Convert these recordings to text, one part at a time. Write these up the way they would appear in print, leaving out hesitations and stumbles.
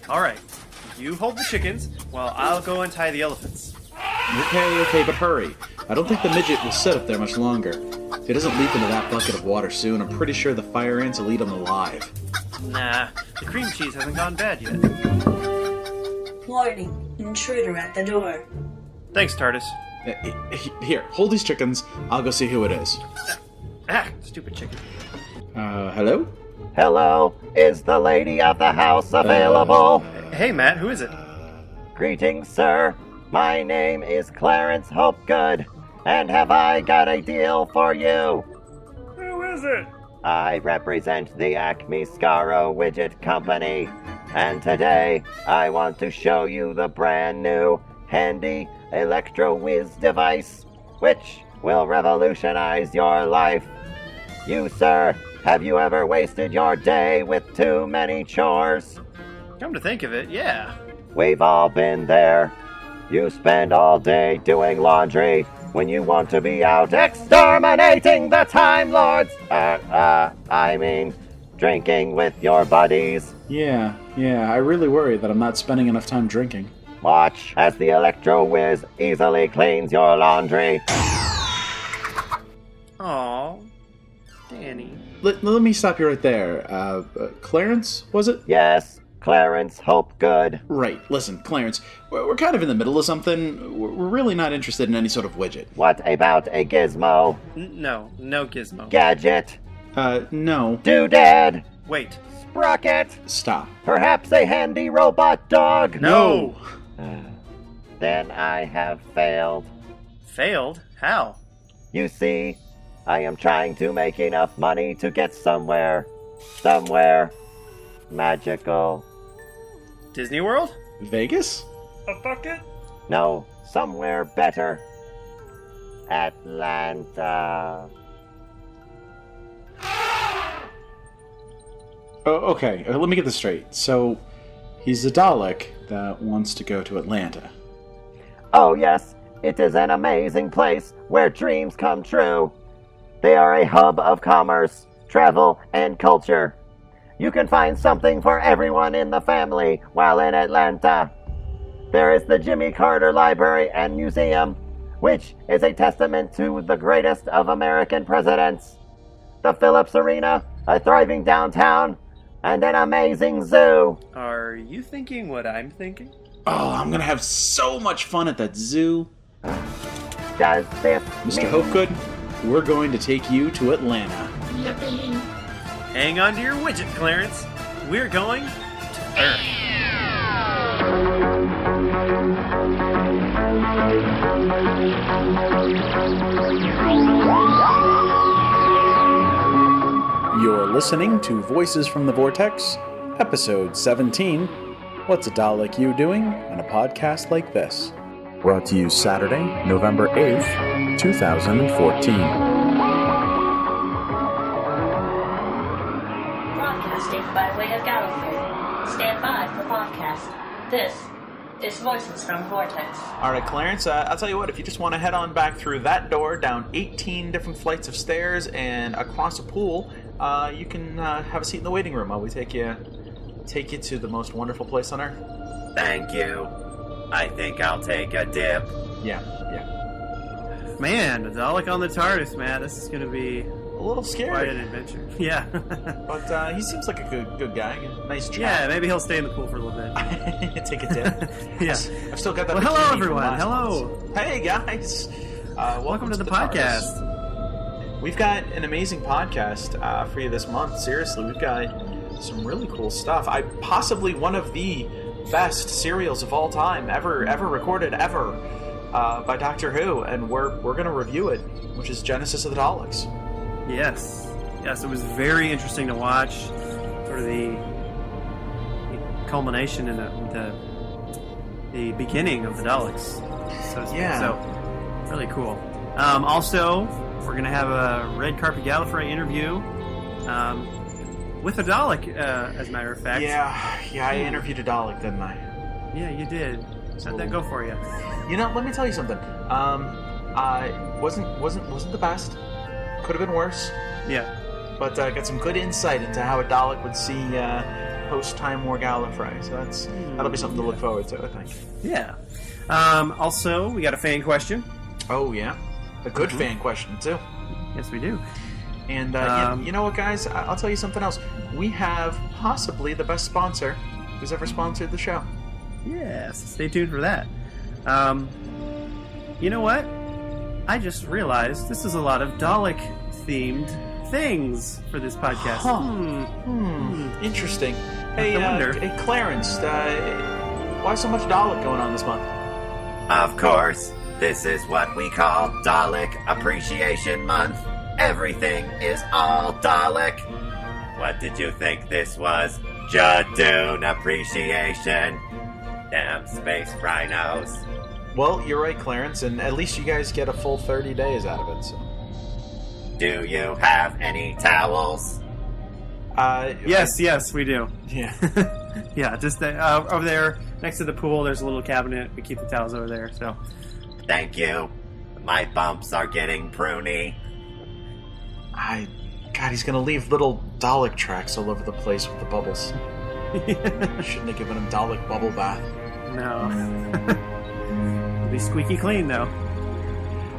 All right. You hold the chickens while I'll go and tie the elephants. Okay, but hurry. I don't think the midget will sit up there much longer. If it doesn't leap into that bucket of water soon, I'm pretty sure the fire ants will eat him alive. Nah, the cream cheese hasn't gone bad yet. Warning, intruder at the door. Thanks, TARDIS. Here, hold these chickens. I'll go see who it is. Stupid chicken. Hello? Hello, is the lady of the house available? Hey, Matt, who is it? Greetings, sir. My name is Clarence Hopegood, and have I got a deal for you? Who is it? I represent the Acme Scaro Widget Company, and today I want to show you the brand new handy Electro Whiz device, which will revolutionize your life. You, sir, have you ever wasted your day with too many chores? Come to think of it, yeah. We've all been there. You spend all day doing laundry when you want to be out exterminating the Time Lords. Drinking with your buddies. Yeah, I really worry that I'm not spending enough time drinking. Watch as the Electro Whiz easily cleans your laundry. Aw, Danny. Let me stop you right there. Clarence, was it? Yes, Clarence Hopegood. Right. Listen, Clarence, we're kind of in the middle of something. We're really not interested in any sort of widget. What about a gizmo? No gizmo. Gadget? No. Doodad? Wait. Sprocket? Stop. Perhaps a handy robot dog? No! Then I have failed. Failed? How? You see, I am trying to make enough money to get somewhere magical. Disney World? Vegas? A bucket? No, somewhere better. Atlanta. Oh, okay, let me get this straight. So, he's a Dalek that wants to go to Atlanta. Oh yes, it is an amazing place where dreams come true. They are a hub of commerce, travel, and culture. You can find something for everyone in the family while in Atlanta. There is the Jimmy Carter Library and Museum, which is a testament to the greatest of American presidents. The Phillips Arena, a thriving downtown, and an amazing zoo. Are you thinking what I'm thinking? Oh, I'm gonna have so much fun at that zoo. Does this Mr. mean... Hopegood, we're going to take you to Atlanta. Yippee! Hang on to your widget, Clarence. We're going to Earth. You're listening to Voices from the Vortex, Episode 17, What's a Dalek You Doing on a Podcast Like This? Brought to you Saturday, November 8th, 2014. Broadcasting by way of Gallifrey. Stand by for podcast. This is Voices from Vortex. All right, Clarence, I'll tell you what, if you just want to head on back through that door, down 18 different flights of stairs, and across a pool, you can have a seat in the waiting room while we take you to the most wonderful place on Earth. Thank you. I think I'll take a dip. Yeah. Man, a Dalek on the TARDIS, man. This is going to be A little scary. quite an adventure. Yeah. But he seems like a good guy. Nice chap. Yeah, maybe he'll stay in the pool for a little bit. Take a dip. Yeah. I've still got that. Well, hello, bikini from everyone. last Hello. month. Hey, guys. Welcome to the TARDIS. podcast. We've got an amazing podcast for you this month. Seriously, we've got some really cool stuff. Possibly one of the best serials of all time ever recorded by Doctor Who, and we're going to review it, which is Genesis of the Daleks. Yes, it was very interesting to watch. Sort of the culmination in the beginning of the Daleks. So to speak. Yeah. So really cool. Also, we're going to have a Red Carpet Gallifrey interview with a Dalek, as a matter of fact. Yeah, I interviewed a Dalek, didn't I? Yeah, you did. How'd that go for you? You know, let me tell you something. I wasn't the best. Could have been worse. Yeah. But got some good insight into how a Dalek would see post-Time War Gallifrey. So that'll be something to look forward to, I think. Yeah. Also, we got a fan question. Oh, yeah. A good fan question, too. Yes, we do. And you know what, guys? I'll tell you something else. We have possibly the best sponsor who's ever sponsored the show. Yes, stay tuned for that. You know what? I just realized this is a lot of Dalek-themed things for this podcast. Interesting. Hey, hey, Clarence, why so much Dalek going on this month? Of course, this is what we call Dalek Appreciation Month. Everything is all Dalek. What did you think this was? Jadoon Appreciation. Damn space rhinos. Well, you're right, Clarence, and at least you guys get a full 30 days out of it, so. Do you have any towels? Yes, we do. Yeah. Yeah, just over there next to the pool, there's a little cabinet. We keep the towels over there, so. Thank you. My bumps are getting pruny. God, he's gonna leave little Dalek tracks all over the place with the bubbles. Shouldn't have given him Dalek bubble bath. No. It'll be squeaky clean, though.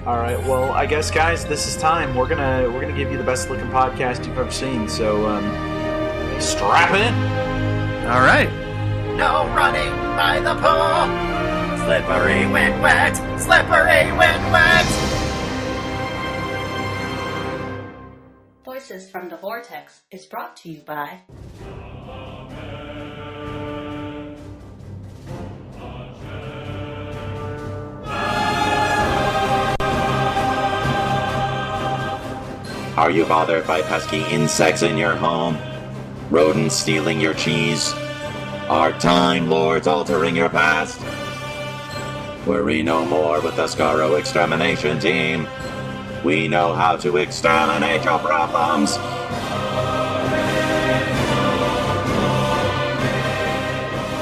Alright, well, I guess, guys, this is time. We're gonna give you the best looking podcast you've ever seen, so, strap in! Alright. No running by the pool. Slippery when wet. Slippery when wet. Voices from the Vortex is brought to you by... Are you bothered by pesky insects in your home? Rodents stealing your cheese? Are Time Lords altering your past? Worry no more with the Skaro Extermination Team. We know how to exterminate your problems.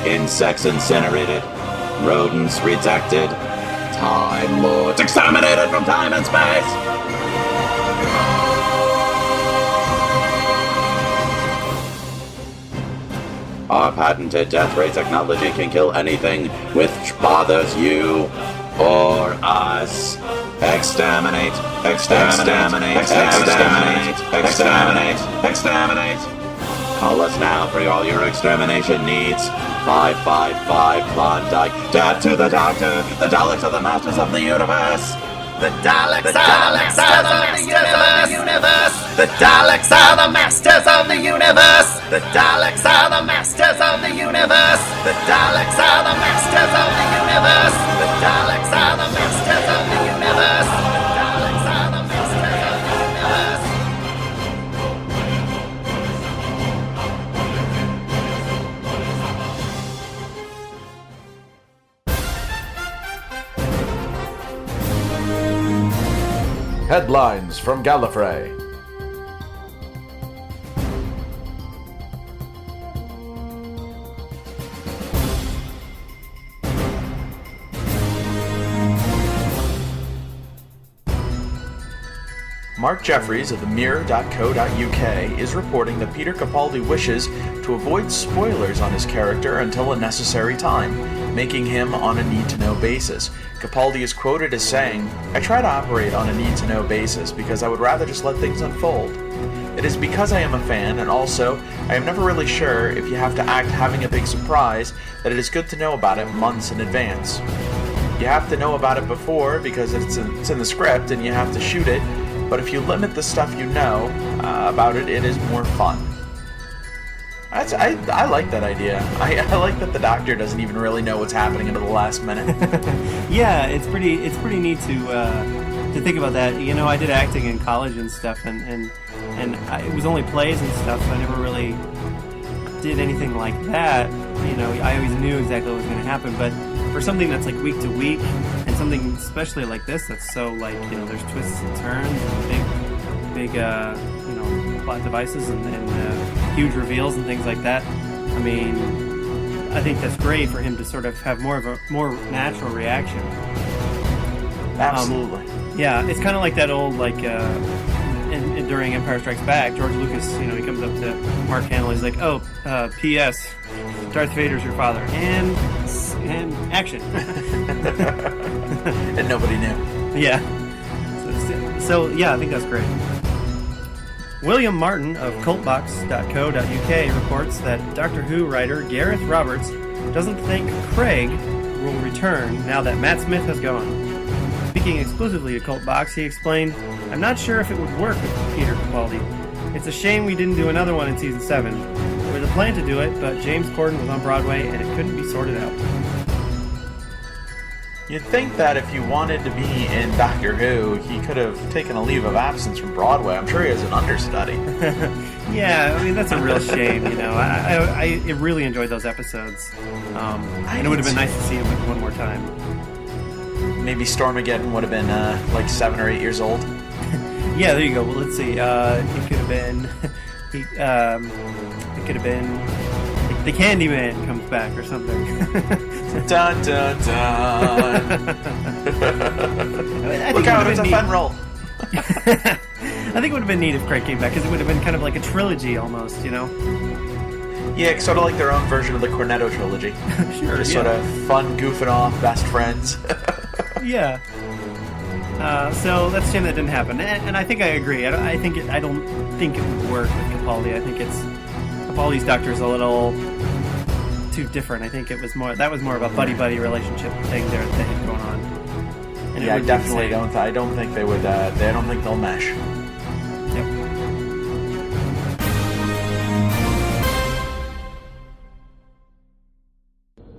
Insects incinerated. Rodents rejected. Time Lords exterminated from time and space. Our patented death ray technology can kill anything which bothers you or us. Exterminate, exterminate, exterminate, exterminate, exterminate. Call us now for all your extermination needs. 555 Klondike. Dad to the doctor. The Daleks are the masters of the universe. The Daleks are the masters of the universe. The Daleks are the masters of the universe. The Daleks are the masters of the universe. The Daleks are the masters of the universe. The Daleks are the masters of the universe. The Daleks are the masters of the universe. Headlines from Gallifrey. Mark Jeffries of the Mirror.co.uk is reporting that Peter Capaldi wishes to avoid spoilers on his character until a necessary time, making him on a need-to-know basis. Capaldi is quoted as saying, "I try to operate on a need-to-know basis because I would rather just let things unfold. It is because I am a fan, and also, I am never really sure if you have to act having a big surprise, that it is good to know about it months in advance. You have to know about it before because it's in the script and you have to shoot it, but if you limit the stuff you know about it, it is more fun." I like that idea. I like that the Doctor doesn't even really know what's happening until the last minute. Yeah, it's pretty neat to think about that. You know, I did acting in college and stuff, and it was only plays and stuff, so I never really did anything like that. You know, I always knew exactly what was going to happen, but for something that's like week to week, and something especially like this that's so like, you know, there's twists and turns and big you know, plot devices and huge reveals and things like that. I mean, I think that's great for him to sort of have more natural reaction. Absolutely. Yeah, it's kind of like that old like during Empire Strikes Back, George Lucas, he comes up to Mark Hamill. He's like, "Oh, P.S. Darth Vader's your father," and action. And nobody knew. Yeah. So yeah, I think that's great. William Martin of cultbox.co.uk reports that Doctor Who writer Gareth Roberts doesn't think Craig will return now that Matt Smith has gone. Speaking exclusively to Cultbox, he explained, "I'm not sure if it would work with Peter Capaldi. It's a shame we didn't do another one in Season 7. There was a plan to do it, but James Corden was on Broadway and it couldn't be sorted out." You'd think that if you wanted to be in Doctor Who, he could have taken a leave of absence from Broadway. I'm sure he has an understudy. Yeah, I mean, that's a real shame, I really enjoyed those episodes. And it would have been nice to see him one more time. Maybe Stormageddon would have been, 7 or 8 years old. Yeah, there you go. Well, let's see. It could have been... it could have been... The Candyman comes back or something. Dun, dun, dun. Look out, it's a fun roll. I think it would have been neat if Craig came back, because it would have been kind of like a trilogy almost, Yeah, sort of like their own version of the Cornetto trilogy. Sure, Just sort of fun, goofing off, best friends. Yeah. So that's a shame that didn't happen, and I think I agree. I don't think it would work with Capaldi. I think Capaldi's Doctor is a little too different. I think that was more of a buddy relationship thing there that they had going on. And yeah, I definitely don't. I don't think they would. I don't think they'll mesh. Yep.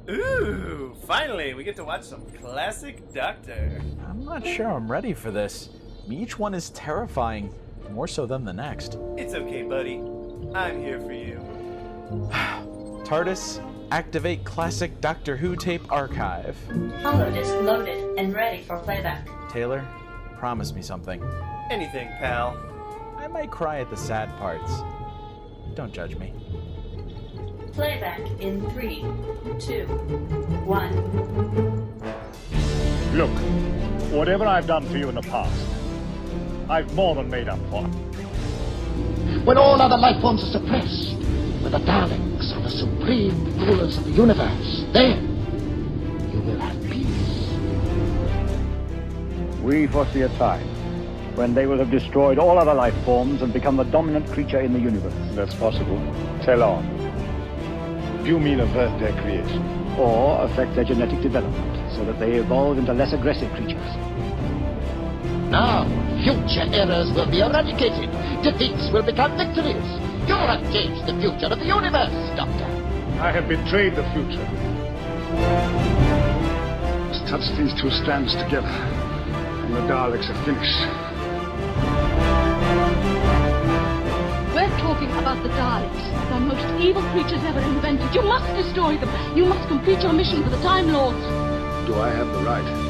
Ooh! Finally, we get to watch some classic Doctor. I'm not sure I'm ready for this. Each one is terrifying, more so than the next. It's okay, buddy. I'm here for you. TARDIS, activate classic Doctor Who tape archive. Holodisc loaded and ready for playback. Taylor, promise me something. Anything, pal. I might cry at the sad parts. Don't judge me. Playback in 3, 2, 1. Look, whatever I've done for you in the past, I've more than made up for. When all other life forms are suppressed, when the Daleks are the supreme rulers of the universe, then you will have peace. We foresee a time when they will have destroyed all other life forms and become the dominant creature in the universe. That's possible. Tell on. Do you mean avert their creation? Or affect their genetic development so that they evolve into less aggressive creatures? Now, future errors will be eradicated. Defeats will become victories. You have changed the future of the universe, Doctor. I have betrayed the future. Let's touch these two strands together, and the Daleks are finished. We're talking about the Daleks, the most evil creatures ever invented. You must destroy them. You must complete your mission for the Time Lords. Do I have the right?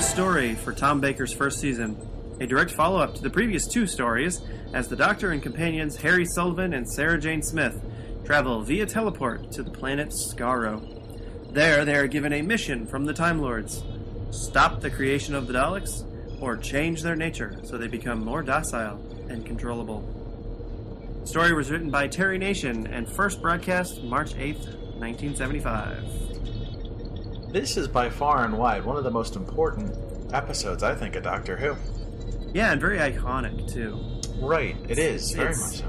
Story for Tom Baker's first season, a direct follow-up to the previous two stories, as the Doctor and companions Harry Sullivan and Sarah Jane Smith travel via teleport to the planet Skaro. There, they are given a mission from the Time Lords: stop the creation of the Daleks, or change their nature so they become more docile and controllable. The story was written by Terry Nation and first broadcast March 8th, 1975. This is by far and wide one of the most important episodes, I think, of Doctor Who. Yeah, and very iconic, too. Right, it is, very much so.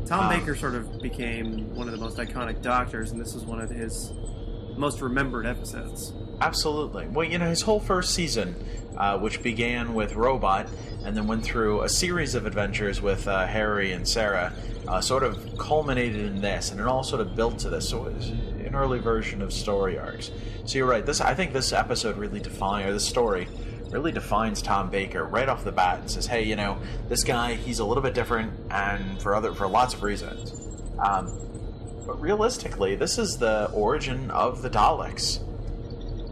Tom Baker sort of became one of the most iconic Doctors, and this was one of his most remembered episodes. Absolutely. Well, his whole first season, which began with Robot, and then went through a series of adventures with Harry and Sarah, sort of culminated in this, and it all sort of built to this. So it was an early version of story arcs. So you're right. I think this episode really this story really defines Tom Baker right off the bat and says, hey, this guy, he's a little bit different, and for lots of reasons. But realistically, this is the origin of the Daleks.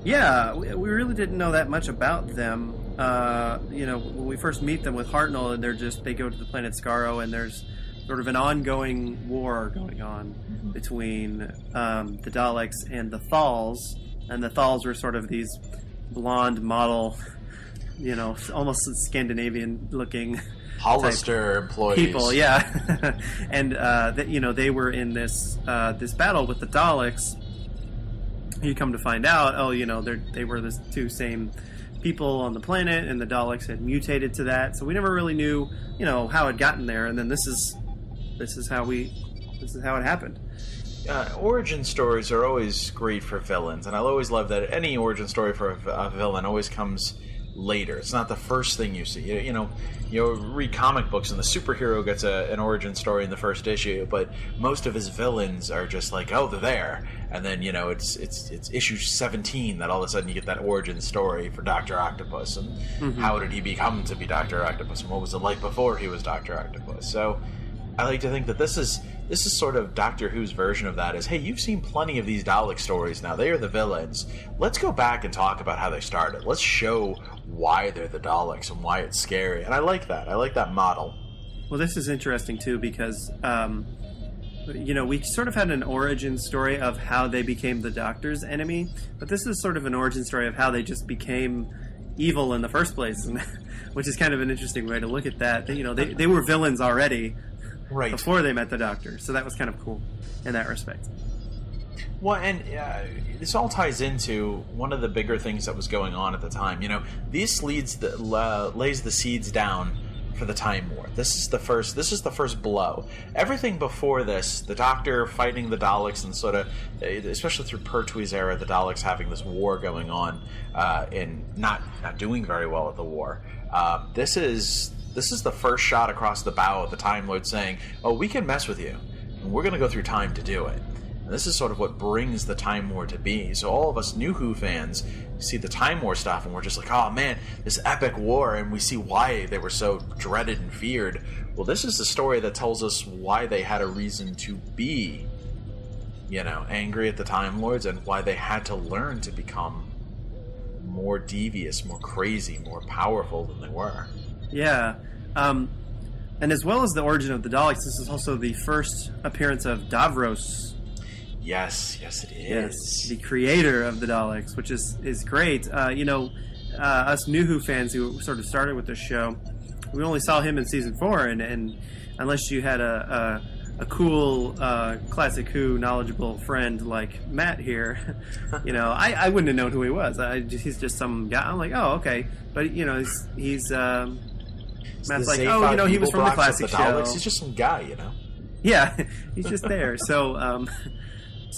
Yeah, we really didn't know that much about them. When we first meet them with Hartnell, and they go to the planet Skaro, and there's sort of an ongoing war going on between the Daleks and the Thals, and the Thals were sort of these blonde model, almost Scandinavian-looking Hollister employees. People, yeah, and they were in this battle with the Daleks. You come to find out, they were the two same people on the planet, and the Daleks had mutated to that. So we never really knew, how it gotten there. And then this is how it happened. Origin stories are always great for villains, and I'll always love that any origin story for a villain always comes later. It's not the first thing you see. You read comic books and the superhero gets an origin story in the first issue, but most of his villains are just like, oh, they're there, and then it's issue 17 that all of a sudden you get that origin story for Dr. Octopus, and how did he become to be Dr. Octopus, and what was it like before he was Dr. Octopus. So I like to think that this is sort of Doctor Who's version of that. Is, hey, you've seen plenty of these Dalek stories now. They are the villains. Let's go back and talk about how they started. Let's show why they're the Daleks and why it's scary. And I like that. I like that model. Well, this is interesting, too, because, we sort of had an origin story of how they became the Doctor's enemy, but this is sort of an origin story of how they just became evil in the first place, which is kind of an interesting way to look at that. They were villains already. Right. Before they met the Doctor, so that was kind of cool in that respect. Well, and this all ties into one of the bigger things that was going on at the time. This lays the seeds down for the Time War. This is the first blow. Everything before this, the Doctor fighting the Daleks, and sort of, especially through Pertwee's era, the Daleks having this war going on, and not doing very well at the war. This is the first shot across the bow of the Time Lord saying, oh, we can mess with you, and we're going to go through time to do it. And this is sort of what brings the Time War to be. So all of us New Who fans see the Time War stuff, and we're just like, oh man, this epic war, and we see why they were so dreaded and feared. Well, this is the story that tells us why they had a reason to be, angry at the Time Lords, and why they had to learn to become more devious, more crazy, more powerful than they were. Yeah, and as well as the origin of the Daleks, this is also the first appearance of Davros. Yes, it is. Yes, the creator of the Daleks, which is great. Us New Who fans who sort of started with this show, we only saw him in season 4, and unless you had a cool classic Who knowledgeable friend like Matt here, I wouldn't have known who he was. He's just some guy. I'm like, oh, okay, but he's Matt's like, oh, he was from the classic show. He's just some guy, Yeah, he's just there.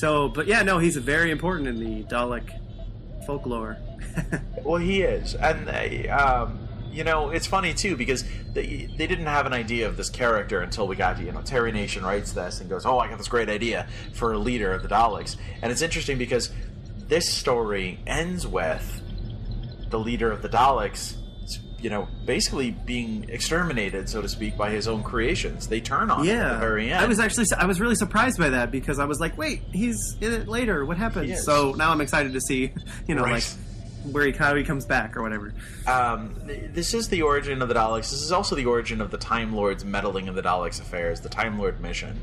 But yeah, no, he's very important in the Dalek folklore. Well, he is, and it's funny too because they didn't have an idea of this character until we got to Terry Nation writes this and goes, oh, I got this great idea for a leader of the Daleks, and it's interesting because this story ends with the leader of the Daleks, basically being exterminated, so to speak, by his own creations. They turn on him at the very end. I was really surprised by that because I was like, wait, he's in it later. What happens? So now I'm excited to see, like how he comes back or whatever. This is the origin of the Daleks. This is also the origin of the Time Lords meddling in the Daleks' affairs, the Time Lord mission.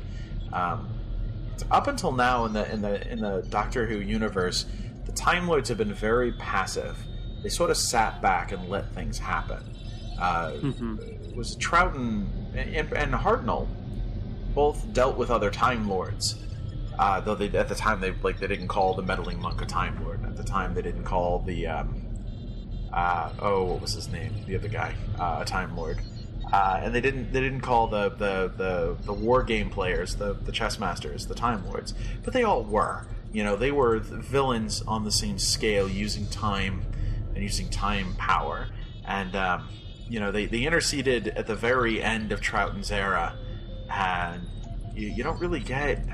Up until now in the Doctor Who universe, the Time Lords have been very passive. They sort of sat back and let things happen. It was Troughton and Hartnell both dealt with other Time Lords, though at the time they didn't call the meddling monk a Time Lord. At the time they didn't call the what was his name? The other guy, a Time Lord. And they didn't call the war game players, the chess masters, the Time Lords, but they all were. They were villains on the same scale, using time and using time power, and they interceded at the very end of Troughton's era, and you don't really get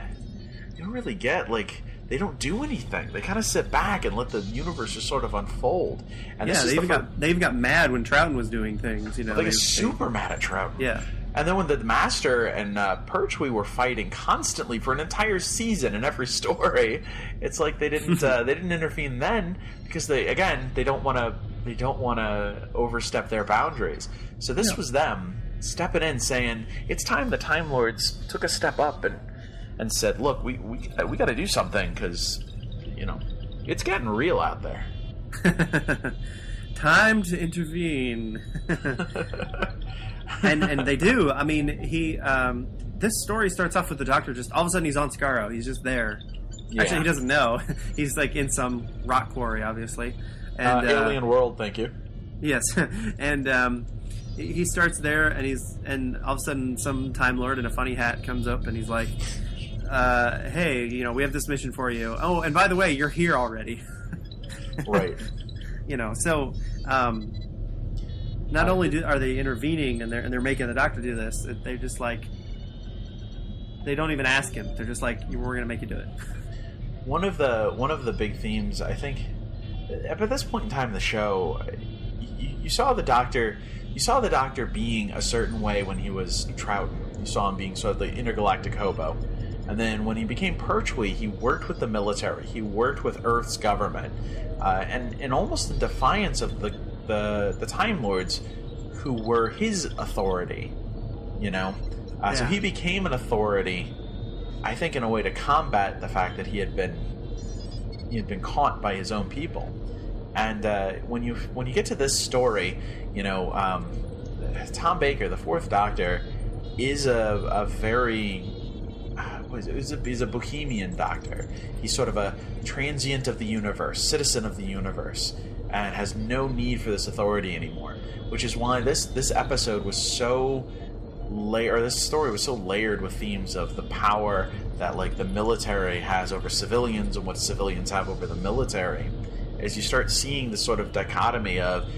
like, they don't do anything. They kind of sit back and let the universe just sort of unfold. And they even got mad when Troughton was doing things. They get super mad at Troughton. Yeah. And then when the Master and Pertwee were fighting constantly for an entire season in every story, it's like they didn't intervene then because they don't want to overstep their boundaries. So this was them stepping in, saying it's time the Time Lords took a step up and said, "Look, we got to do something because it's getting real out there." Time to intervene. and they do. I mean, this story starts off with the Doctor just all of a sudden he's on Skaro. He's just there. Yeah. Actually, he doesn't know. He's like in some rock quarry, obviously. And alien world, thank you. Yes, and he starts there, and all of a sudden some Time Lord in a funny hat comes up, and he's like, "Hey, we have this mission for you. Oh, and by the way, you're here already." Right. So not only are they intervening and they're making the Doctor do this, they're just like, they don't even ask him. They're just like, we're going to make you do it. One of the big themes, I think, at this point in time in the show, you saw the Doctor. You saw the Doctor being a certain way when he was Troughton. You saw him being sort of the intergalactic hobo. And then when he became Pertwee, he worked with the military. He worked with Earth's government. And almost in defiance of the Time Lords, who were his authority, So he became an authority, I think, in a way to combat the fact that he had been caught by his own people. And when you get to this story, Tom Baker, the Fourth Doctor, is a very he's a bohemian Doctor. He's sort of a transient of the universe, citizen of the universe, and has no need for this authority anymore. Which is why this episode was so this story was so layered with themes of the power that the military has over civilians and what civilians have over the military. As you start seeing this sort of dichotomy of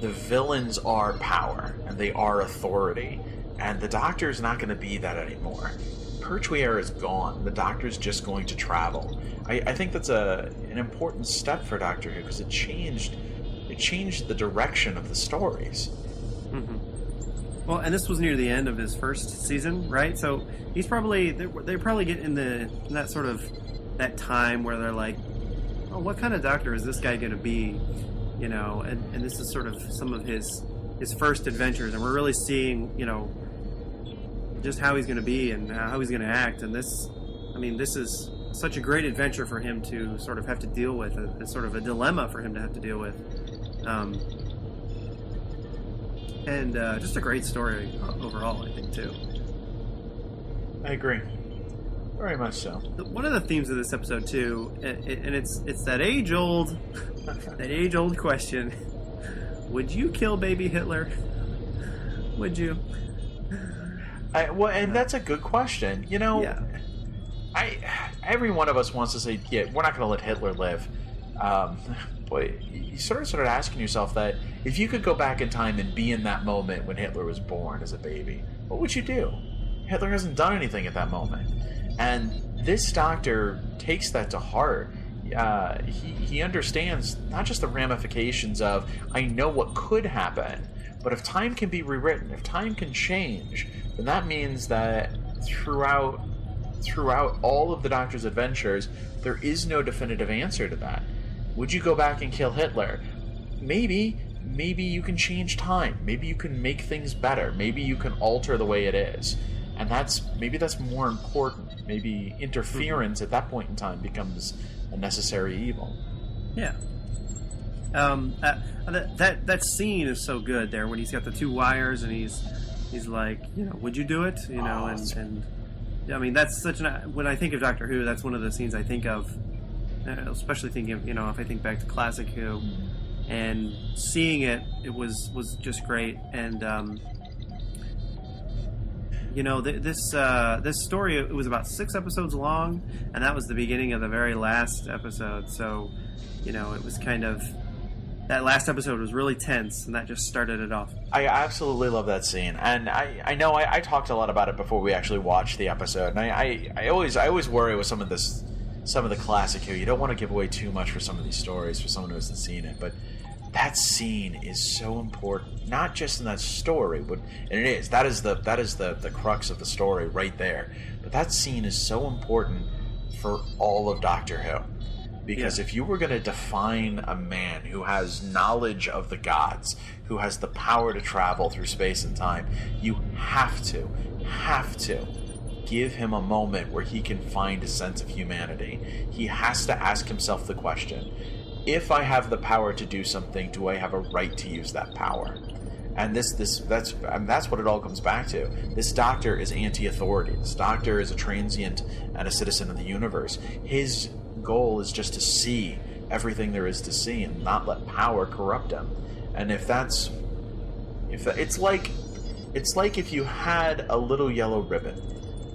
the villains are power and they are authority, and the Doctor's not going to be that anymore. Pertwee era is gone. The Doctor's just going to travel. I think that's an important step for Doctor Who, because it changed the direction of the stories. Mm-hmm. Well, and this was near the end of his first season, right? So he's probably they probably get in that sort of that time where they're like, oh, what kind of Doctor is this guy going to be? And this is sort of some of his first adventures, and we're really seeing just how he's going to be and how he's going to act. And this is such a great adventure for him to sort of have to deal with. It's sort of a dilemma for him to have to deal with. And just a great story overall, I think, too. I agree. Very much so. One of the themes of this episode, too, and it's that age-old question: would you kill baby Hitler? Would you? And that's a good question. Yeah. Every one of us wants to say, yeah, we're not going to let Hitler live. But you sort of started asking yourself that if you could go back in time and be in that moment when Hitler was born as a baby, what would you do? Hitler hasn't done anything at that moment. And this Doctor takes that to heart. He understands not just the ramifications of, I know what could happen, but if time can be rewritten, if time can change, then that means that throughout all of the Doctor's adventures, there is no definitive answer to that. Would you go back and kill Hitler? Maybe you can change time. Maybe you can make things better. Maybe you can alter the way it is. And that's more important. Maybe interference at that point in time becomes a necessary evil. Yeah. That scene is so good there when he's got the two wires and he's like, would you do it? And I mean, that's such when I think of Doctor Who, that's one of the scenes I think of, especially thinking of, if I think back to classic Who, and seeing it was just great. And this story, it was about 6 episodes long, and that was the beginning of the very last episode. So, it was kind of, that last episode was really tense, and that just started it off. I absolutely love that scene, and I know I talked a lot about it before we actually watched the episode, and I always worry with some of the classic Who. You don't want to give away too much for some of these stories for someone who hasn't seen it, but that scene is so important, not just in that story, but that is the crux of the story right there. But that scene is so important for all of Doctor Who. Because if you were going to define a man who has knowledge of the gods, who has the power to travel through space and time, you have to give him a moment where he can find a sense of humanity. He has to ask himself the question, if I have the power to do something, do I have a right to use that power? And that's what it all comes back to. This doctor is anti-authority. This doctor is a transient and a citizen of the universe. His goal is just to see everything there is to see and not let power corrupt him. And it's like if you had a little yellow ribbon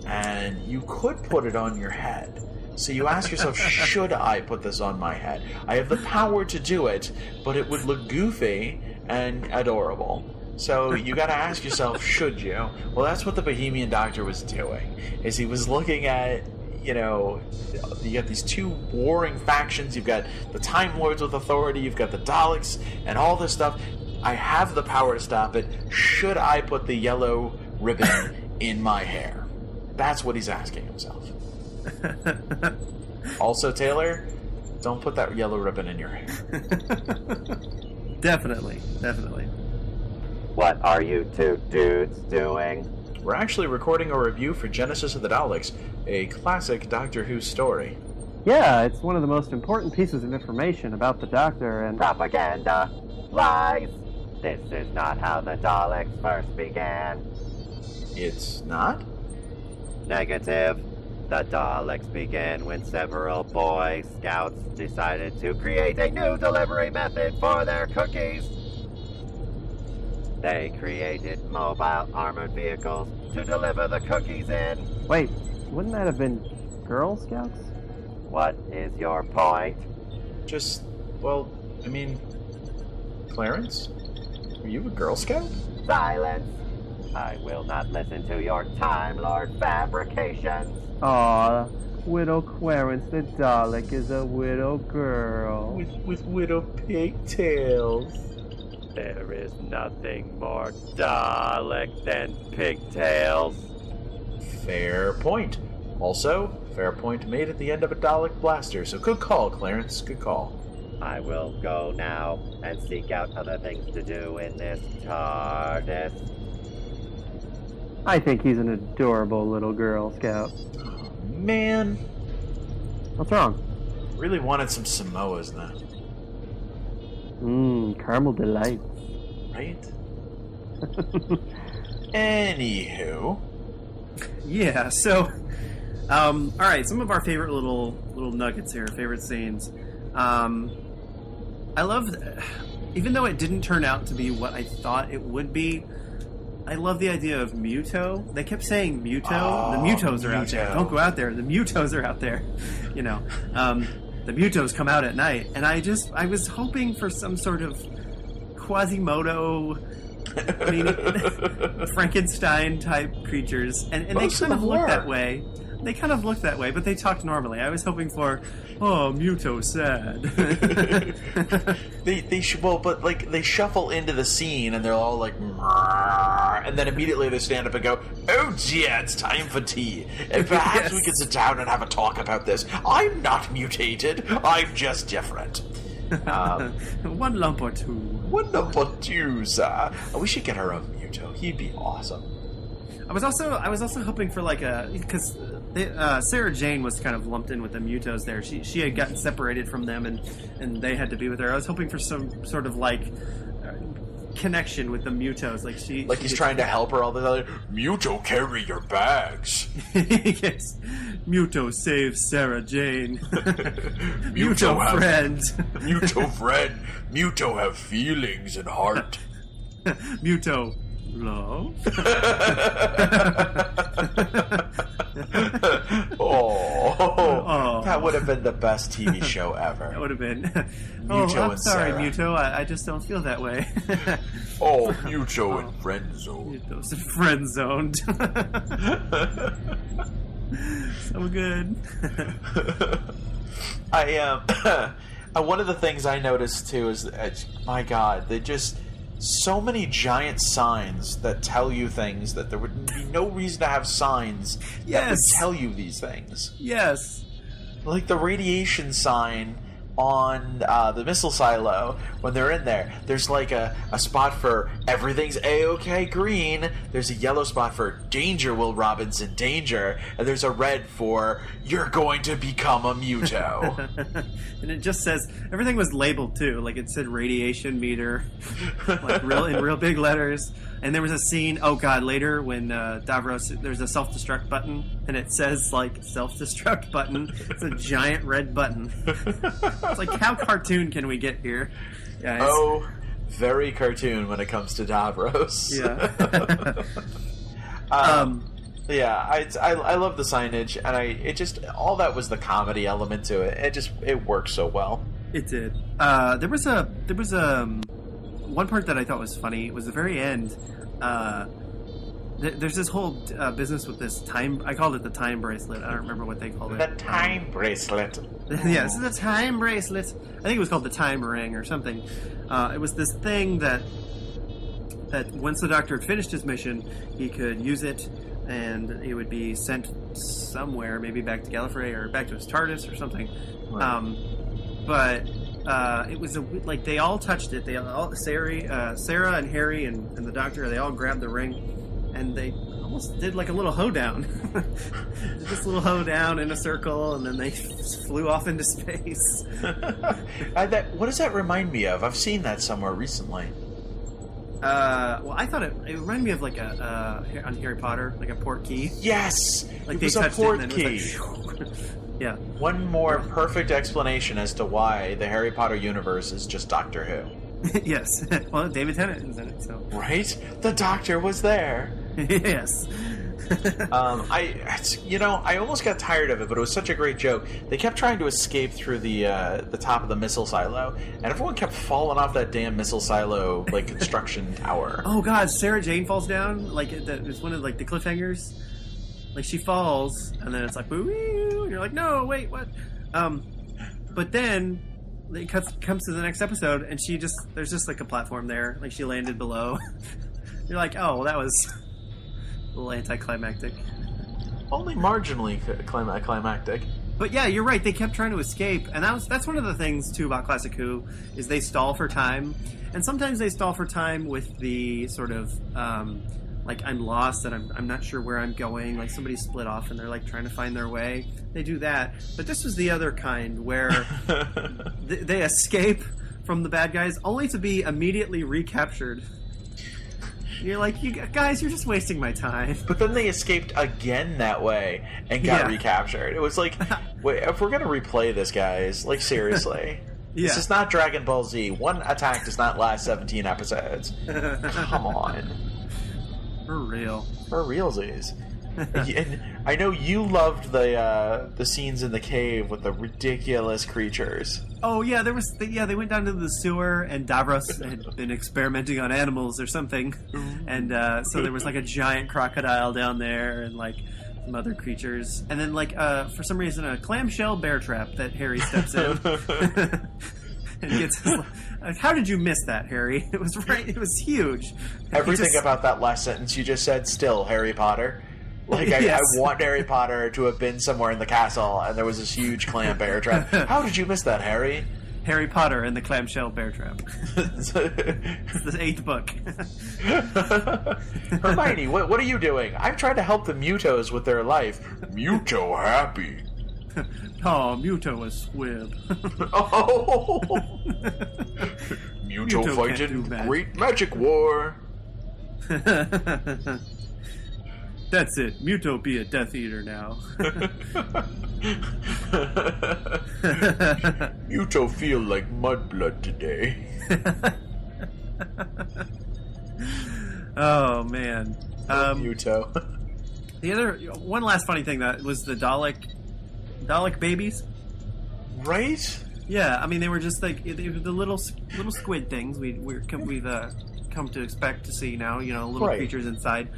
and you could put it on your head. So you ask yourself, should I put this on my head? I have the power to do it, but it would look goofy and adorable. So you got to ask yourself, should you? Well, that's what the Bohemian Doctor was doing. Is he was looking at, you got these two warring factions. You've got the Time Lords with authority. You've got the Daleks and all this stuff. I have the power to stop it. Should I put the yellow ribbon in my hair? That's what he's asking himself. Also, Taylor, don't put that yellow ribbon in your hair. Definitely. What are you two dudes doing? We're actually recording a review for Genesis of the Daleks, a classic Doctor Who story. Yeah, it's one of the most important pieces of information about the Doctor and... Propaganda! Lies! This is not how the Daleks first began. It's not? Negative. The Daleks began when several Boy Scouts decided to create a new delivery method for their cookies. They created mobile armored vehicles to deliver the cookies in. Wait, wouldn't that have been Girl Scouts? What is your point? Clarence? Are you a Girl Scout? Silence! I will not listen to your Time Lord fabrications. Aw, Widow Clarence the Dalek is a widow girl. With widow pigtails. There is nothing more Dalek than pigtails. Fair point. Also, fair point made at the end of a Dalek blaster, so good call, Clarence, good call. I will go now and seek out other things to do in this TARDIS. I think he's an adorable little Girl Scout. Man. What's wrong? Really wanted some Samoas now. Caramel delights. Right? Anywho. Yeah, so, alright, some of our favorite little nuggets here, favorite scenes. I love, even though it didn't turn out to be what I thought it would be, I love the idea of Muto. They kept saying Muto. The Mutos are out there. Don't go out there. The Mutos are out there. The Mutos come out at night. And I was hoping for some sort of Quasimodo, Frankenstein-type creatures. And they kind of look that way. They kind of looked that way, but they talked normally. I was hoping for, Muto sad. they shuffle into the scene and they're all like, and then immediately they stand up and go, oh dear, it's time for tea. And perhaps we could sit down and have a talk about this. I'm not mutated. I'm just different. One lump or two. One lump or two, sir. We should get our own Muto. He'd be awesome. I was also hoping for because Sarah Jane was kind of lumped in with the Mutos there. She had gotten separated from them and they had to be with her. I was hoping for some sort of connection with the Mutos. He's trying to help her all the other. Muto, carry your bags. Yes. Muto save Sarah Jane. Muto friend. Muto friend. Muto have feelings and heart. Muto love. That would have been the best TV show ever. That would have been. Muto I'm sorry, Sarah. Muto. I just don't feel that way. Muto and friend zone. Muto's friend zoned. So good. I am. One of the things I noticed too is, my God, they just. So many giant signs that tell you things that there would be no reason to have signs that would tell you these things. Yes. like the radiation sign on the missile silo when they're in there. There's like a spot for everything's A-OK green. There's a yellow spot for danger, Will Robinson, danger. And there's a red for you're going to become a Muto. And it just says, everything was labeled too. Like it said radiation meter, like in real big letters. And there was a scene, oh god, later when Davros, there's a self-destruct button, and it says, like, self-destruct button. It's a giant red button. It's like, how cartoon can we get here, guys? Oh, very cartoon when it comes to Davros. Yeah. Yeah, I love the signage, and it just, all that was the comedy element to it. It worked so well. It did. There was one part that I thought was funny. It was the very end. There's this whole business with this time. I called it the time bracelet. I don't remember what they called it. The time bracelet. Yeah, this is the time bracelet. I think it was called the time ring or something. It was this thing that once the Doctor had finished his mission, he could use it, and he would be sent somewhere, maybe back to Gallifrey or back to his TARDIS or something. Right. But it was like they all touched it. They all Sarah and Harry and the Doctor. They all grabbed the ring, and they almost did like a little hoedown. Just a little hoedown in a circle, and then they flew off into space. What does that remind me of? I've seen that somewhere recently. Well, I thought it reminded me of like on Harry Potter, like a port key. Yes, like it was a port key. Yeah. One more perfect explanation as to why the Harry Potter universe is just Doctor Who. Yes. Well, David Tennant is in it, so. Right? The Doctor was there. Yes. I almost got tired of it, but it was such a great joke. They kept trying to escape through the top of the missile silo, and everyone kept falling off that damn missile silo like construction tower. Oh God, Sarah Jane falls down. Like it's one of like the cliffhangers. Like she falls, and then it's like woo, and you're like, no, wait, what? But then it comes to the next episode, and there's just like a platform there, like she landed below. You're like, oh, well, that was a little anticlimactic. Only marginally climactic. But yeah, you're right. They kept trying to escape, and that's one of the things too about Classic Who is they stall for time, and sometimes they stall for time with the sort of like I'm lost and I'm not sure where I'm going. Like somebody split off and they're like trying to find their way. They do that, but this was the other kind where they escape from the bad guys only to be immediately recaptured. You're like, you guys, you're just wasting my time. But then they escaped again that way and got recaptured. It was like, wait, if we're going to replay this, guys, like, seriously. Yeah. This is not Dragon Ball Z. One attack does not last 17 episodes. Come on. For real. For realsies. And I know you loved the scenes in the cave with the ridiculous creatures. Oh yeah, they went down to the sewer and Davros had been experimenting on animals or something, and so there was like a giant crocodile down there and like some other creatures, and then like for some reason a clamshell bear trap that Harry steps in. And gets like, how did you miss that, Harry? It was right. It was huge. Everything about that last sentence you just said. Still, Harry Potter. Like, yes. I want Harry Potter to have been somewhere in the castle, and there was this huge clam bear trap. How did you miss that, Harry? Harry Potter and the Clamshell Bear Trap. It's the 8th book. Hermione, what are you doing? I'm trying to help the Mutos with their life. Muto happy. Oh, Muto is squib. Oh! Muto fighting great magic war. That's it. Muto be a Death Eater now. Muto feel like mudblood today. Oh man. Muto. The other one last funny thing that was the Dalek babies. Right? Yeah, I mean they were just like the little squid things we've come to expect to see now. You know, little creatures inside.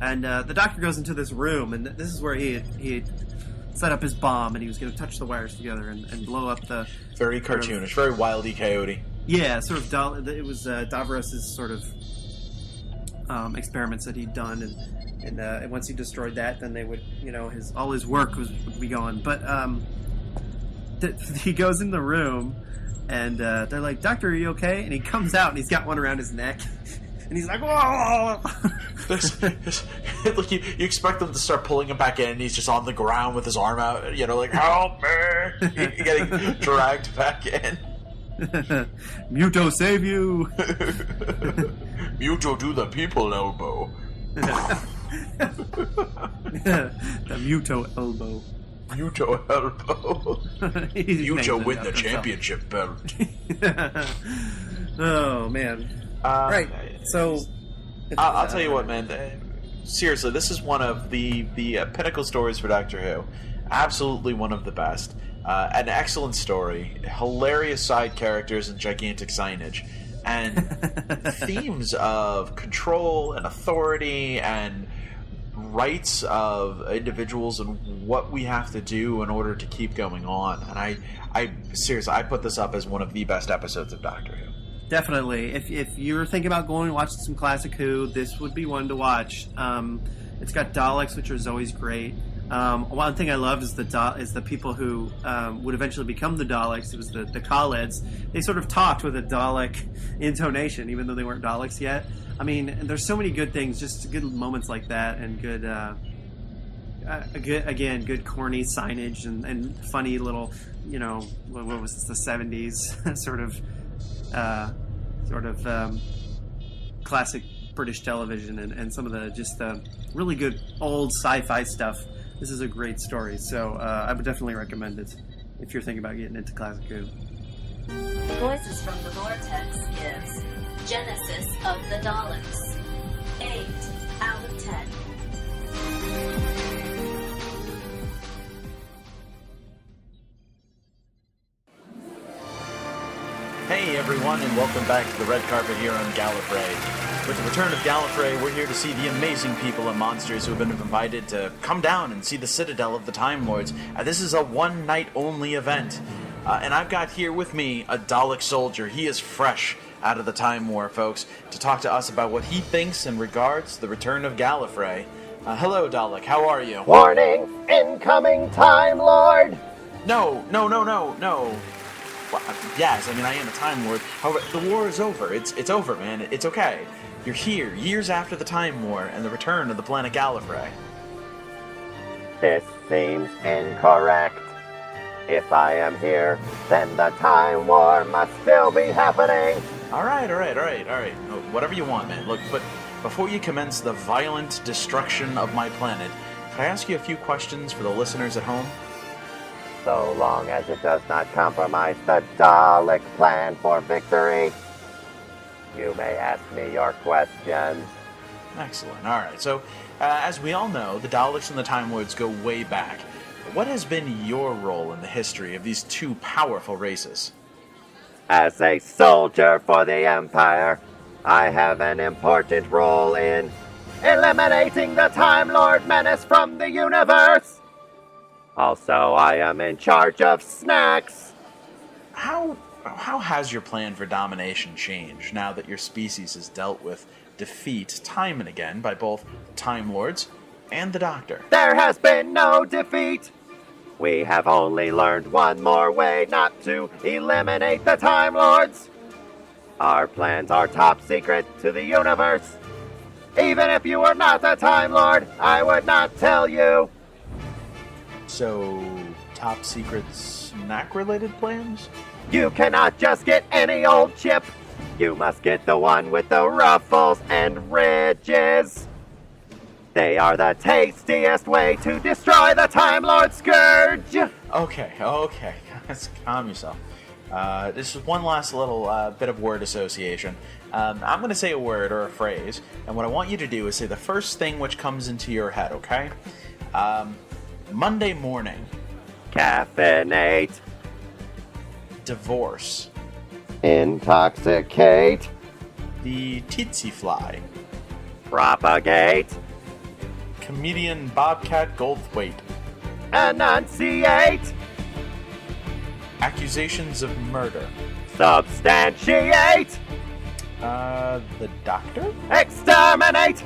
And the Doctor goes into this room, and this is where he had set up his bomb, and he was going to touch the wires together and blow up the... Very cartoonish, very Wile E. Coyote. Yeah, sort of... It was Davros' sort of experiments that he'd done, and once he destroyed that, then they would, all his work would be gone. But he goes in the room, and they're like, "Doctor, are you okay?" And he comes out, and he's got one around his neck, and he's like, "Whoa!" Like you expect them to start pulling him back in, and he's just on the ground with his arm out, like, "Help me!" Getting dragged back in. Muto save you. Muto do the people elbow. The Muto elbow. Muto elbow. Muto win the championship belt. Oh man! Right. So I'll tell you what, man. Seriously, this is one of the pinnacle stories for Doctor Who. Absolutely one of the best. An excellent story, hilarious side characters, and gigantic signage, and themes of control and authority and rights of individuals and what we have to do in order to keep going on. And I seriously, I put this up as one of the best episodes of Doctor Who. Definitely. If you're thinking about going and watching some classic Who, this would be one to watch. It's got Daleks, which is always great. One thing I love is the people who would eventually become the Daleks. It was the Khaleds. They sort of talked with a Dalek intonation, even though they weren't Daleks yet. I mean, there's so many good things, just good moments like that, and good corny signage and funny little, what was this, the 70s sort of classic British television and some of the really good old sci-fi stuff. This is a great story, so I would definitely recommend it if you're thinking about getting into classic Who. Voices from the Vortex gives Genesis of the Daleks 8 out of 10. Hey everyone, and welcome back to the red carpet here on Gallifrey. With the return of Gallifrey, we're here to see the amazing people and monsters who have been invited to come down and see the Citadel of the Time Lords. This is a one-night-only event. And I've got here with me a Dalek soldier. He is fresh out of the Time War, folks, to talk to us about what he thinks in regards to the return of Gallifrey. Hello, Dalek. How are you? Warning! Incoming Time Lord! No. Well, yes, I mean, I am a Time Lord. However, the war is over. It's over, man. It's okay. You're here, years after the Time War and the return of the planet Gallifrey. This seems incorrect. If I am here, then the Time War must still be happening. All right. Whatever you want, man. Look, but before you commence the violent destruction of my planet, can I ask you a few questions for the listeners at home? So long as it does not compromise the Dalek plan for victory, you may ask me your questions. Excellent. All right. So, as we all know, the Daleks and the Time Lords go way back. What has been your role in the history of these two powerful races? As a soldier for the Empire, I have an important role in eliminating the Time Lord menace from the universe. Also, I am in charge of snacks. How has your plan for domination changed now that your species has dealt with defeat time and again by both Time Lords and the Doctor? There has been no defeat. We have only learned one more way not to eliminate the Time Lords. Our plans are top secret to the universe. Even if you were not a Time Lord, I would not tell you. So, top secret snack-related plans? You cannot just get any old chip. You must get the one with the ruffles and ridges. They are the tastiest way to destroy the Time Lord Scourge. Okay. Let's calm yourself. This is one last little bit of word association. I'm going to say a word or a phrase, and what I want you to do is say the first thing which comes into your head, okay? Monday morning. Caffeinate. Divorce. Intoxicate. The tsetse fly. Propagate. Comedian Bobcat Goldthwait. Enunciate. Accusations of murder. Substantiate. The Doctor? Exterminate.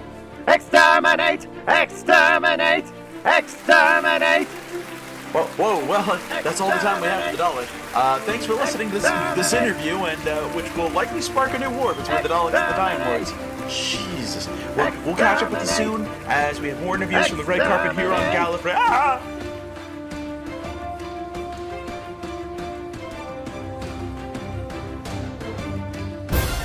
Exterminate. Exterminate. Exterminate. Well, that's all the time we have for the Dalek. Thanks for listening to this interview, and which will likely spark a new war between the Daleks and the Time Lords. Jesus. We'll catch up with you soon as we have more interviews from the red carpet here on Gallifrey. Ah!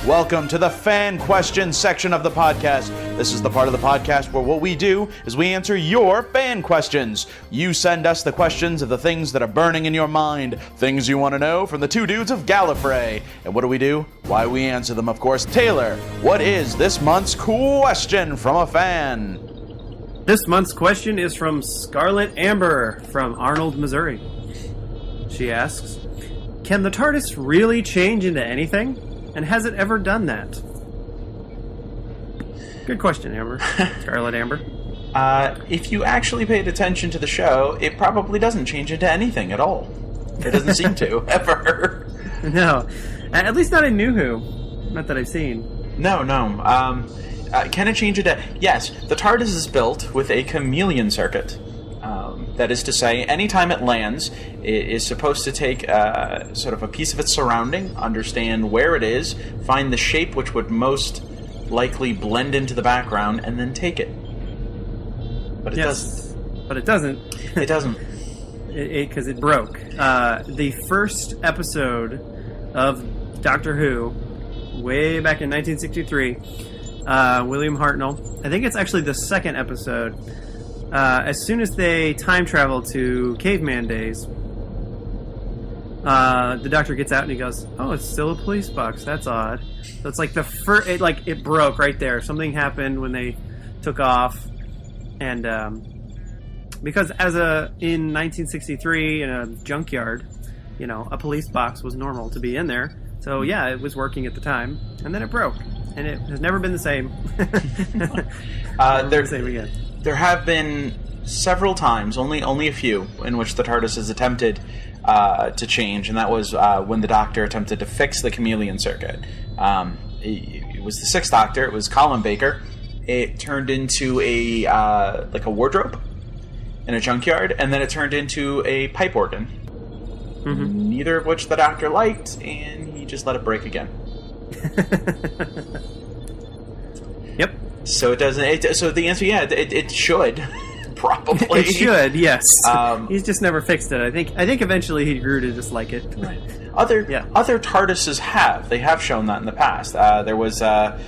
Welcome to the fan question section of the podcast. This is the part of the podcast where what we do is we answer your fan questions. You send us the questions of the things that are burning in your mind, things you want to know from the two dudes of Gallifrey. And what do? Why, we answer them, of course. Taylor, what is this month's question from a fan? This month's question is from Scarlet Amber from Arnold, Missouri. She asks, can the TARDIS really change into anything? And has it ever done that? Good question, Amber. Scarlet Amber. If you actually paid attention to the show, it probably doesn't change into anything at all. It doesn't seem to, ever. No. At least not in New Who. Not that I've seen. No. Can it change into... Yes, the TARDIS is built with a chameleon circuit. That is to say, anytime it lands, it is supposed to take sort of a piece of its surrounding, understand where it is, find the shape which would most likely blend into the background, and then take it. But it doesn't. But it doesn't. It doesn't. Because it broke. The first episode of Doctor Who, way back in 1963, William Hartnell, I think it's actually the second episode, as soon as they time travel to caveman days, the Doctor gets out and he goes, "Oh, it's still a police box. That's odd." So it's like the first, it broke right there. Something happened when they took off, and because in 1963 in a junkyard, a police box was normal to be in there. So yeah, it was working at the time, and then it broke, and it has never been the same. Same again. There have been several times, only a few, in which the TARDIS has attempted to change, and that was when the Doctor attempted to fix the chameleon circuit. It was the Sixth Doctor. It was Colin Baker. It turned into a wardrobe in a junkyard, and then it turned into a pipe organ. Mm-hmm. Neither of which the Doctor liked, and he just let it break again. Yep. So it doesn't. So the answer, yeah, it should probably. It should, yes. He's just never fixed it. I think eventually he grew to dislike it. Right. Other TARDISes have. They have shown that in the past. There was the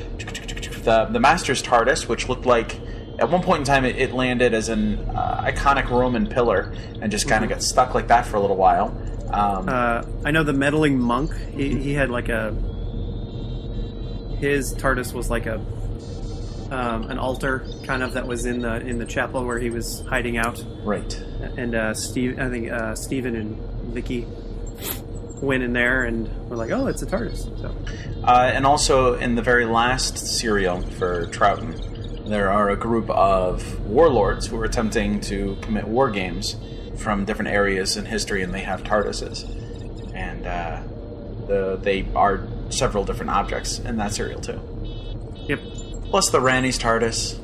Master's TARDIS, which looked like at one point in time it landed as an iconic Roman pillar and just kind of got stuck like that for a little while. I know the meddling monk. He had his TARDIS was like an altar kind of that was in the chapel where he was hiding out. Right. And Stephen and Vicky went in there and were like, "Oh, it's a TARDIS." So. And also in the very last serial for Troughton, there are a group of warlords who are attempting to commit war games from different areas in history, and they have TARDISes, and they are several different objects in that serial too. Yep. Plus the Ranni's TARDIS.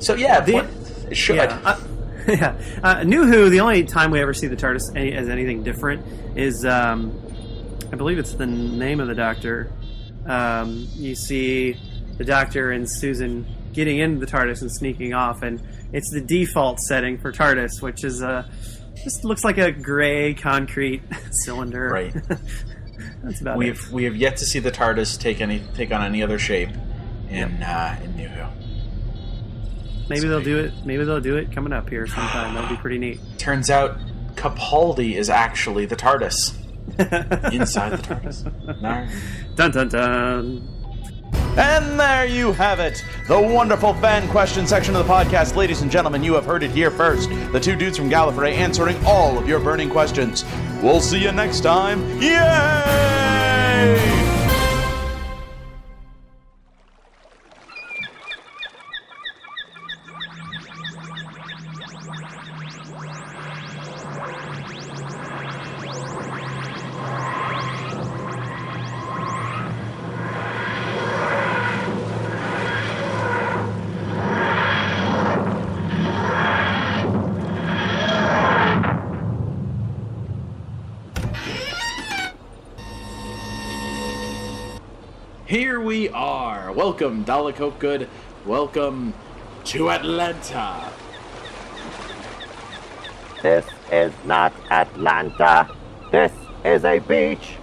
So yeah, it should. Yeah. New Who, the only time we ever see the TARDIS as anything different is, I believe it's the name of the Doctor. You see the Doctor and Susan getting into the TARDIS and sneaking off, and it's the default setting for TARDIS, which is just looks like a gray concrete cylinder. Right. That's about it. We have yet to see the TARDIS take on any other shape in New Who. Maybe they'll do it. Maybe they'll do it coming up here sometime. That'll be pretty neat. Turns out Capaldi is actually the TARDIS. Inside the TARDIS. No. Dun dun dun. And there you have it, the wonderful fan question section of the podcast. Ladies and gentlemen, you have heard it here first. The two dudes from Gallifrey answering all of your burning questions. We'll see you next time. Yay! here we are. Welcome, Dalek Hopegood. Welcome to Atlanta. This is not Atlanta. This is a beach.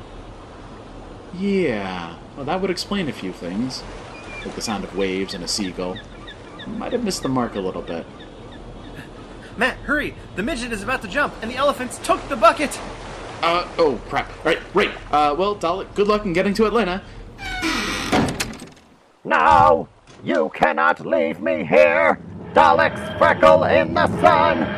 Yeah, well, that would explain a few things. Like the sound of waves and a seagull. Might have missed the mark a little bit. Matt, hurry! The midget is about to jump, and the elephants took the bucket! Oh, crap. Right. Well, Dalek, good luck in getting to Atlanta. No! You cannot leave me here! Daleks freckle in the sun!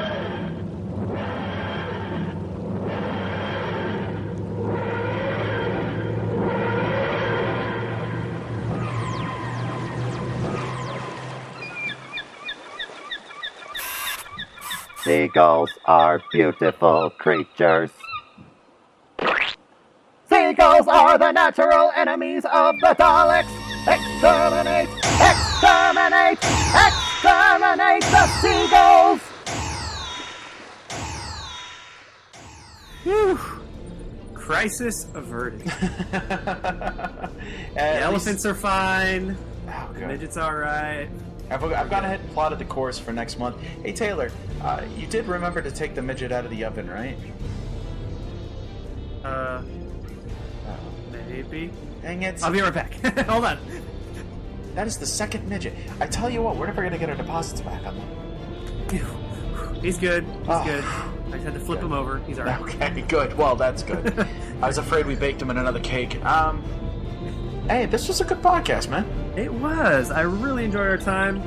Seagulls are beautiful creatures. Seagulls are the natural enemies of the Daleks. Exterminate! Exterminate! Exterminate the seagulls! Whew. Crisis averted. The elephants are fine. Oh, The good. midget's alright. I've gone ahead and plotted the course for next month. Hey, Taylor, you did remember to take the midget out of the oven, right? Maybe. Dang it. I'll be right back. Hold on. That is the second midget. I tell you what, we're never going to get our deposits back on them. He's good. He's Oh. good. I just had to flip him over. He's alright. Okay, good. Well, that's good. I was afraid we baked him in another cake. Hey, this was a good podcast, man. It was. I really enjoyed our time.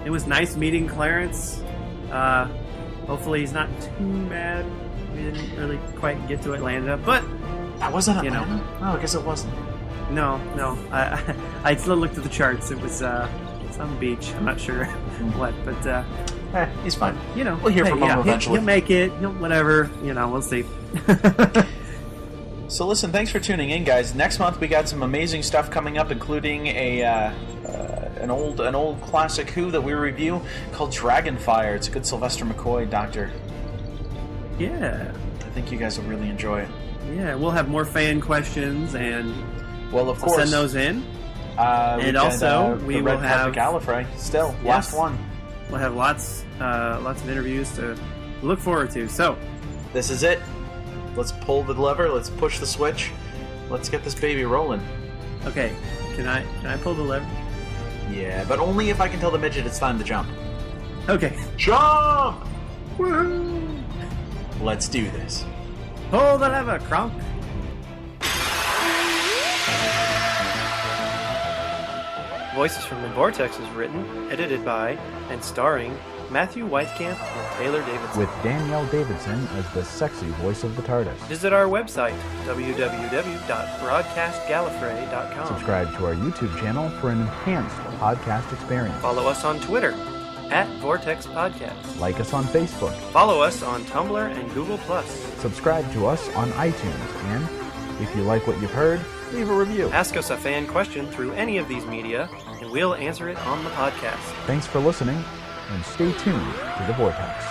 It was nice meeting Clarence. Hopefully he's not too mad. We didn't really quite get to Atlanta, but That wasn't you know. Atlanta? Oh, I guess it wasn't. no. I still looked at the charts. It was some beach. I'm not sure what, but He's fine. you know, We'll hear from him eventually. He'll make it. He'll whatever. You know, we'll see. So listen, thanks for tuning in, guys. Next month we got some amazing stuff coming up, including an old classic Who that we review called Dragonfire. It's a good Sylvester McCoy doctor. Yeah. I think you guys will really enjoy it. Yeah, we'll have more fan questions, and Well, of we'll course. send those in. And also, we will have Gallifrey. Still, Yes. last one. We'll have lots of interviews to look forward to. So, This is it. Let's pull the lever. Let's push the switch. Let's get this baby rolling. okay, can I pull the lever? Yeah, but only if I can tell the midget it's time to jump. Okay. Jump! Woohoo! Let's do this. Pull the lever, Kronk. Voices from the Vortex is written, edited by, and starring Matthew Weithkamp and Taylor Davidson. With Danielle Davidson as the sexy voice of the TARDIS. Visit our website, www.broadcastgallifrey.com. Subscribe to our YouTube channel for an enhanced podcast experience. Follow us on Twitter, @Vortex Podcast. Like us on Facebook. Follow us on Tumblr and Google+. Subscribe to us on iTunes. And if you like what you've heard, leave a review. Ask us a fan question through any of these media, and we'll answer it on the podcast. Thanks for listening, and stay tuned to the Vortex.